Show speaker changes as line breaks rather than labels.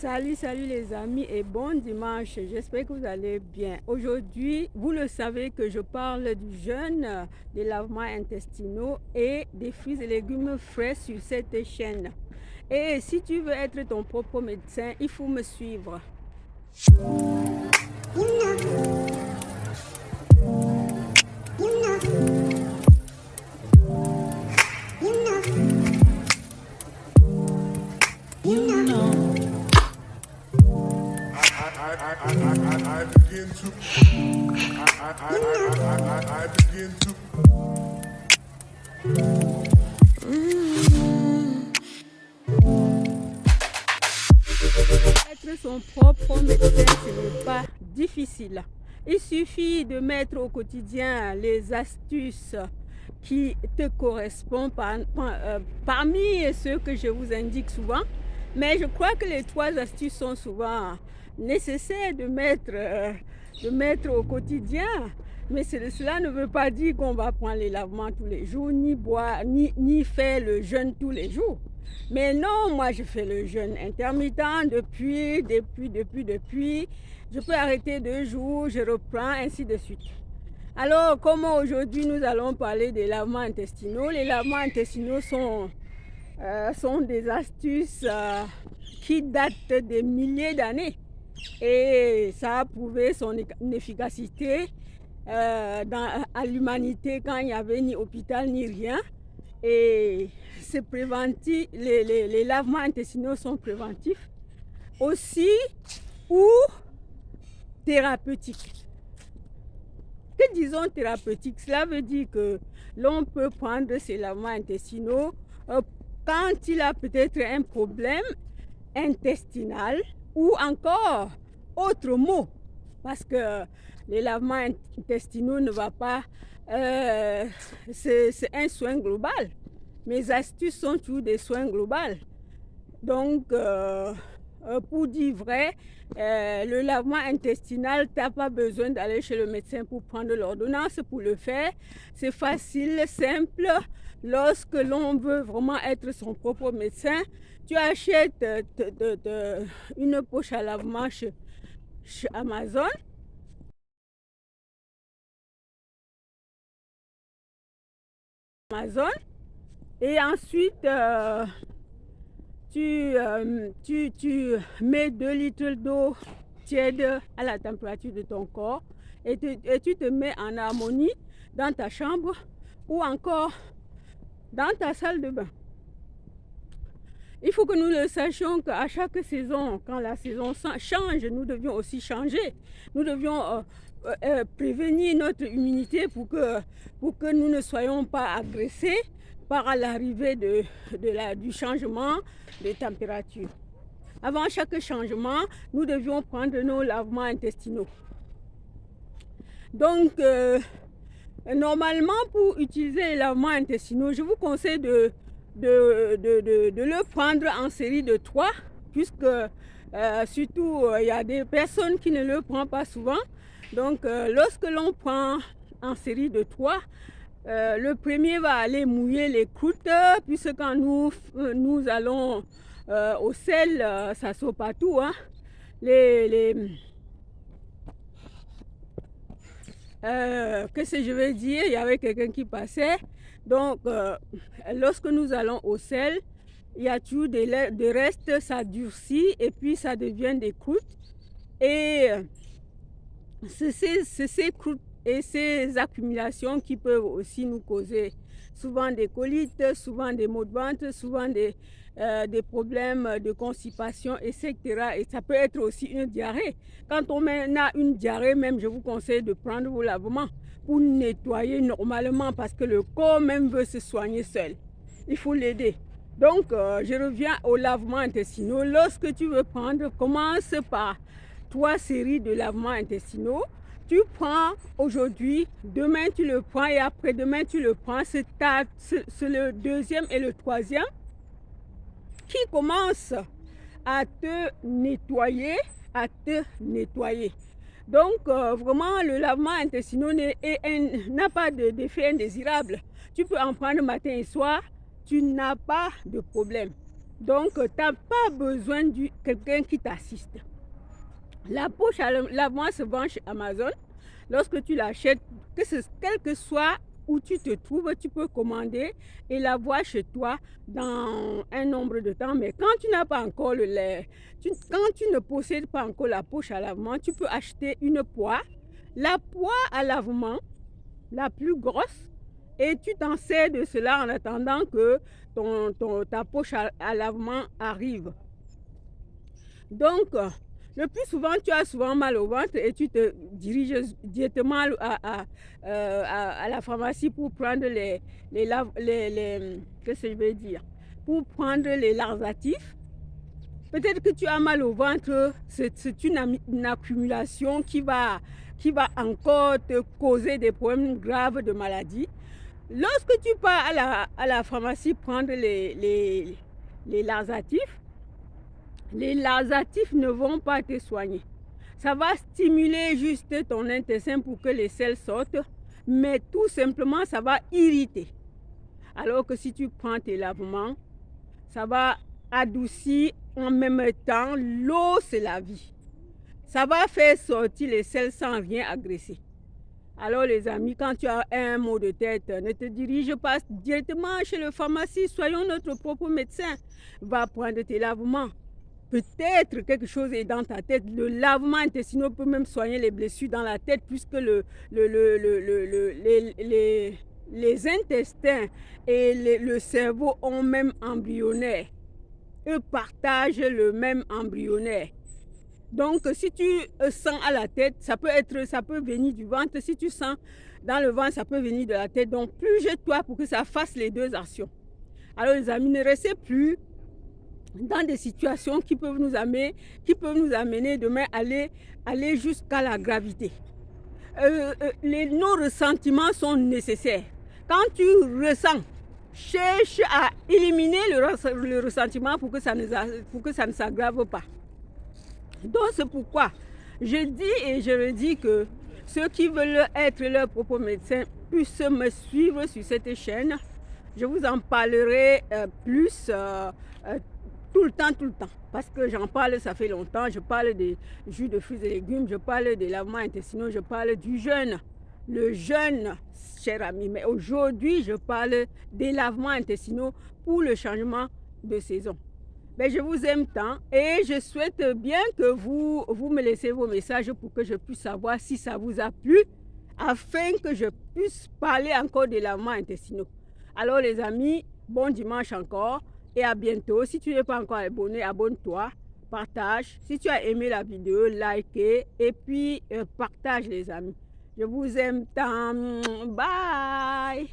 Salut les amis et bon dimanche, j'espère que vous allez bien. Aujourd'hui, vous le savez que je parle du jeûne, des lavements intestinaux et des fruits et légumes frais sur cette chaîne. Et si tu veux être ton propre médecin, il faut me suivre. Être son propre médecin, ce n'est pas difficile. Il suffit de mettre au quotidien les astuces qui te correspondent parmi ceux que je vous indique souvent. Mais je crois que les 3 astuces sont souvent nécessaires de mettre au quotidien. Mais cela ne veut pas dire qu'on va prendre les lavements tous les jours, ni boire, ni faire le jeûne tous les jours. Mais non, moi je fais le jeûne intermittent depuis. Je peux arrêter 2 jours, je reprends, ainsi de suite. Alors, comment aujourd'hui nous allons parler des lavements intestinaux? Les lavements intestinaux sont des astuces qui datent des milliers d'années. Et ça a prouvé son efficacité à l'humanité quand il n'y avait ni hôpital ni rien. Et c'est préventif, les lavements intestinaux sont préventifs aussi ou thérapeutiques. Que disons thérapeutique, cela veut dire que l'on peut prendre ces lavements intestinaux quand il a peut-être un problème intestinal ou encore autre mot, parce que les lavements intestinaux ne va pas, c'est un soin global. Mes astuces sont toujours des soins globaux. Donc, pour dire vrai, le lavement intestinal, tu n'as pas besoin d'aller chez le médecin pour prendre l'ordonnance pour le faire. C'est facile, simple. Lorsque l'on veut vraiment être son propre médecin, tu achètes une poche à lavement chez Amazon. Et ensuite, tu mets 2 litres d'eau tiède à la température de ton corps et tu te mets en harmonie dans ta chambre ou encore dans ta salle de bain. Il faut que nous le sachions qu'à chaque saison, quand la saison change, nous devions aussi changer. Nous devions prévenir notre immunité pour que nous ne soyons pas agressés par l'arrivée du changement de température. Avant chaque changement, nous devions prendre nos lavements intestinaux. Donc, normalement, pour utiliser les lavements intestinaux, je vous conseille de le prendre en série de 3, puisque surtout, il y a des personnes qui ne le prennent pas souvent. Donc, lorsque l'on prend en série de 3, le premier va aller mouiller les croûtes, puisque quand nous allons au sel, ça saute partout. Hein. Qu'est-ce que je veux dire? Il y avait quelqu'un qui passait. Donc, lorsque nous allons au sel, il y a toujours des restes, ça durcit et puis ça devient des croûtes. Et c'est ces croûtes et ces accumulations qui peuvent aussi nous causer souvent des colites, souvent des maux de ventre, souvent des problèmes de constipation, etc. Et ça peut être aussi une diarrhée. Quand on a une diarrhée, même, je vous conseille de prendre vos lavements pour nettoyer normalement parce que le corps même veut se soigner seul. Il faut l'aider. Donc, je reviens aux lavements intestinaux. Lorsque tu veux prendre, commence par 3 séries de lavements intestinaux. Tu prends aujourd'hui, demain tu le prends et après-demain tu le prends. C'est le 2e et le 3e qui commence à te nettoyer, Donc, vraiment, le lavement intestinal n'a pas d'effet indésirable. Tu peux en prendre matin et soir, tu n'as pas de problème. Donc, tu n'as pas besoin de quelqu'un qui t'assiste. La poche à lavement se vend chez Amazon. Lorsque tu l'achètes, quel que soit où tu te trouves, tu peux commander et l'avoir chez toi dans un nombre de temps. Mais quand tu n'as pas encore le lait, quand tu ne possèdes pas encore la poche à lavement, tu peux acheter une poire. La poire à lavement, la plus grosse, et tu t'en sers de cela en attendant que ta poche à lavement arrive. Donc, le plus souvent, tu as souvent mal au ventre et tu te diriges directement à la pharmacie pour prendre qu'est-ce que je vais dire, pour prendre les laxatifs. Peut-être que tu as mal au ventre, c'est une accumulation qui va encore te causer des problèmes graves de maladie. Lorsque tu pars à la pharmacie prendre les laxatifs ne vont pas te soigner. Ça va stimuler juste ton intestin pour que les selles sortent, mais tout simplement, ça va irriter. Alors que si tu prends tes lavements, ça va adoucir en même temps. L'eau, c'est la vie. Ça va faire sortir les selles sans rien agresser. Alors les amis, quand tu as un maux de tête, ne te dirige pas directement chez le pharmacien. Soyons notre propre médecin. Va prendre tes lavements. Peut-être quelque chose est dans ta tête. Le lavement intestinal peut même soigner les blessures dans la tête puisque les intestins et le cerveau ont même embryonnaire. Eux partagent le même embryonnaire. Donc, si tu sens à la tête, ça peut venir du ventre. Si tu sens dans le ventre, ça peut venir de la tête. Donc, plonge-toi pour que ça fasse les deux actions. Alors, les amis, ne restez plus dans des situations qui peuvent nous amener demain aller jusqu'à la gravité. Nos ressentiments sont nécessaires. Quand tu ressens, cherche à éliminer le ressentiment pour que ça ne s'aggrave pas. Donc c'est pourquoi je dis et je redis que ceux qui veulent être leur propre médecin puissent me suivre sur cette chaîne. Je vous en parlerai plus tout le temps, parce que j'en parle, ça fait longtemps. Je parle des jus de fruits et légumes, je parle des lavements intestinaux, je parle du jeûne. Le jeûne, cher ami, mais aujourd'hui, je parle des lavements intestinaux pour le changement de saison. Mais je vous aime tant et je souhaite bien que vous me laissez vos messages pour que je puisse savoir si ça vous a plu, afin que je puisse parler encore des lavements intestinaux. Alors les amis, bon dimanche encore et à bientôt. Si tu n'es pas encore abonné, abonne-toi, partage. Si tu as aimé la vidéo, likez et puis partage les amis. Je vous aime tant. Bye.